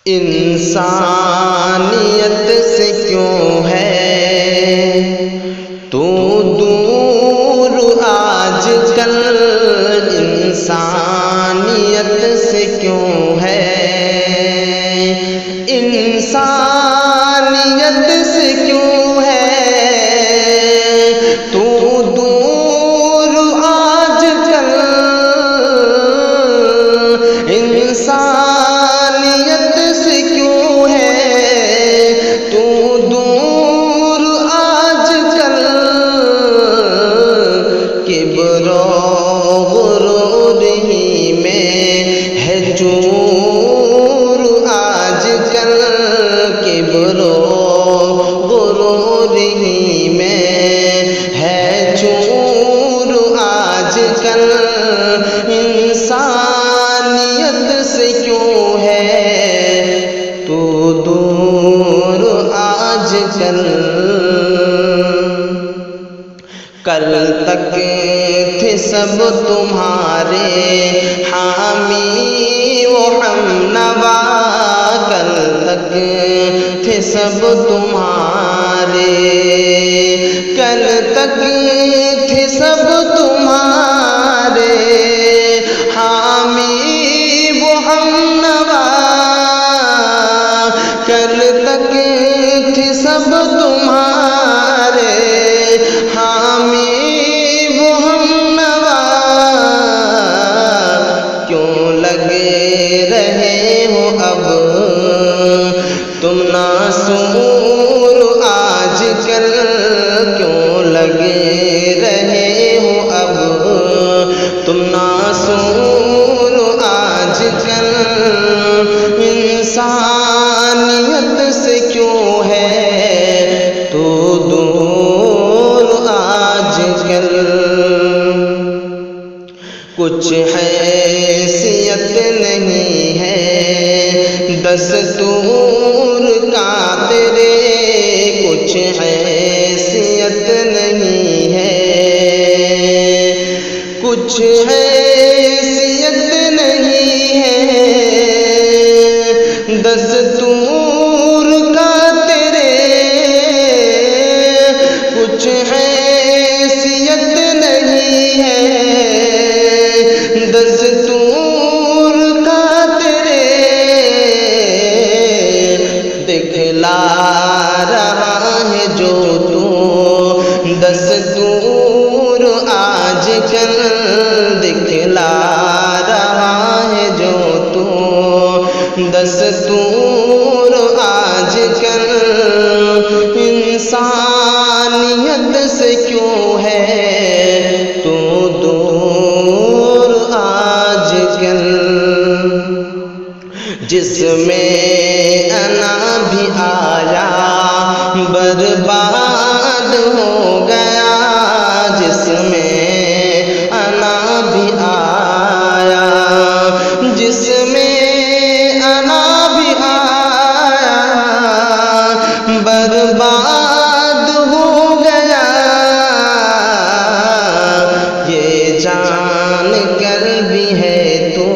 انسانیت سے کیوں ہے تو دور آج کل، انسانیت سے کیوں ہے، انسانیت سے کیوں ہے تو دور آج کل، انسانیت سے کیوں ہے تو دور آج کل، کبر و غرور ہی میں ہے چور آج کل، کبر و غرور ہی میں ہے چور آج کل، انسانیت سے کیوں ہے تو دور آج کل۔ کل تک تھے سب تمہارے حامی و ہمنوا، کل تک تھے سب تمہارے، کل تک تھے سب تمہارے حامی و ہمنوا، کل تک تھے سب تمہارے حامی و ہمنوا، کیوں لگے رہے ہو اب تم ناسور آج کل، کیوں لگے رہے ہو اب تم ناسور آج کل، انسانیت سے کیوں ہے تو دور آج کل۔ کچھ حیثیت نہیں ہے دستور کا تیرے، کچھ حیثیت نہیں ہے، کچھ حیثیت نہیں ہے دستور کا تیرے، کچھ حیثیت نہیں ہے دستور کا تیرے، دکھلا رہا ہے جو تو دستور آج کل، دکھلا رہا ہے جو تو دستور آج کل، انسانیت سے کیوں ہے تو دور آج کل۔ جس میں انا بھی آیا برباد ہو گیا، جس میں انا بھی آیا، جس میں انا بھی آیا برباد ہو گیا، یہ جان کر بھی ہے تو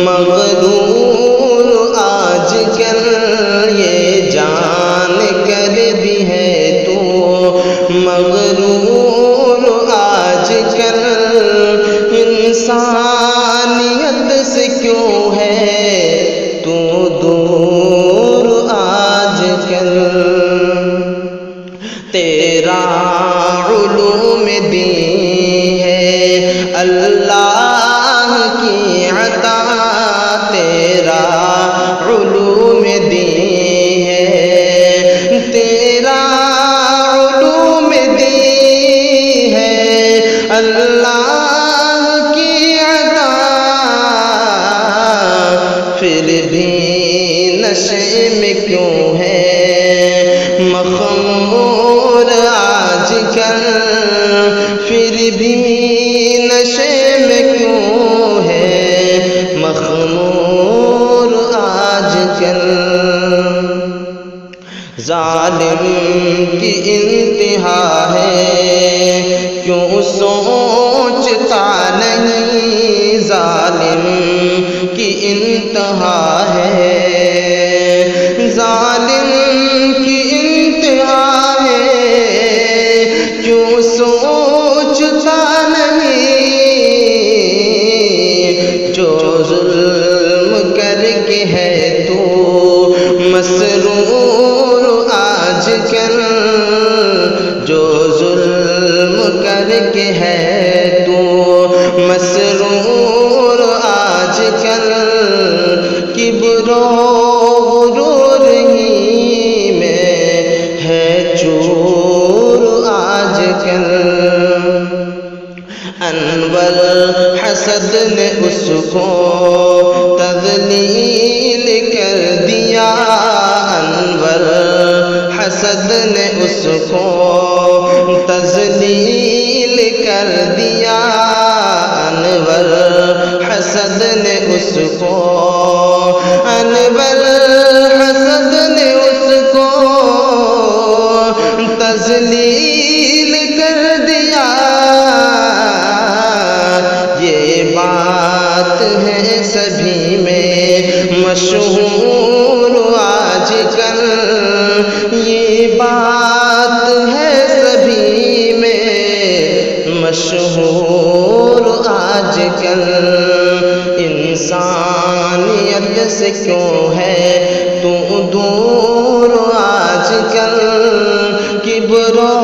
مغرور آج کل، یہ جان کر بھی ہے تو مغرور آج کل، انسانیت سے کیوں ہے تو دور آج کل۔ تیرا علوم دین ہے اللہ کی عطا، تیرا علوم دین ہے، تیرا علوم دین ہے اللہ کی عطا، پھر بھی نشے میں کیوں ہے مخمور آج کل، پھر بھی نشے میں کیوں ہے مخمور آج کل۔ ظالم کی انتہا ہے کیوں سوچتا نہیں، ظالم کی انتہا ہے کے ہے تو مسرور آج کل، جو ظلم کر کے ہے تو مسرور آج کل، کبر و غرور ہی میں ہے چور آج کل۔ انور حسد نے اس کو تذلیل کر دیا، انور حسد نے اس کو تذلیل کر دیا، انور حسد نے اس کو، انور حسد نے اس کو تذلیل کر دیا۔ یہ بات ہے سبھی میں مشہور آج کل، یہ بات ہے سبھی میں مشہور آج کل۔ انسانیت سے کیوں ہے تو دور آج کل، کبر و